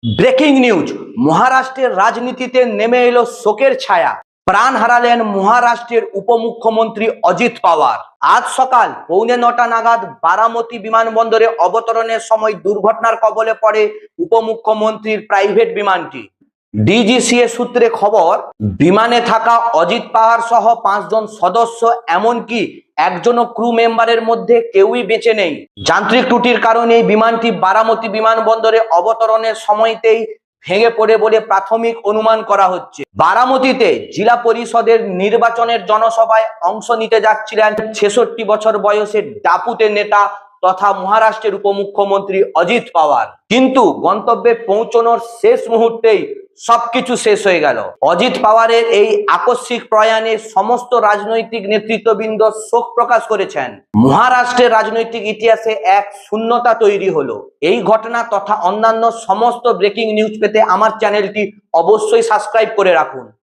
Breaking news, মহারাষ্ট্রের রাজনীতিতে নেমে এলো শোকের ছায়া। প্রাণ হারালেন মহারাষ্ট্রের উপমুখ্যমন্ত্রী অজিত পাওয়ার। আজ সকাল 9:45 নাগাদ বারামতি বিমানবন্দরে অবতরণের সময় দুর্ঘটনার কবলে পড়ে উপমুখ্যমন্ত্রীর প্রাইভেট বিমানটি। ডিজিসিএ সূত্রে খবর, বিমানে থাকা অজিত পাওয়ার সহ 5 জন সদস্য, এমনকি একজনও ক্রু মেম্বারের মধ্যে কেউই বেঁচে নেই। যান্ত্রিক ত্রুটির কারণে বিমানটি বারামতি বিমানবন্দরে অবতরণের সময়তেই ভেঙে পড়ে বলে প্রাথমিক অনুমান করা হচ্ছে। বারামতিতে জেলা পরিষদের নির্বাচনের জনসভায় অংশ নিতে যাচ্ছিলেন 66 বছর বয়সের ডাপুতে নেতা তথা মহারাষ্ট্রের উপমুখ্যমন্ত্রী অজিত পাওয়ার। কিন্তু গন্তব্যে পৌঁছানোর শেষ মুহূর্তেই সবকিছু শেষ হয়ে গেল। অজিত পাওয়ারের এই আকস্মিক প্রয়াণে সমস্ত রাজনৈতিক নেতৃত্ববৃন্দ শোক প্রকাশ করেছেন। মহারাষ্ট্রের রাজনৈতিক ইতিহাসে এক শূন্যতা তৈরি হলো। এই ঘটনা তথা অন্যান্য সমস্ত ব্রেকিং নিউজ পেতে আমার চ্যানেলটি অবশ্যই সাবস্ক্রাইব করে রাখুন।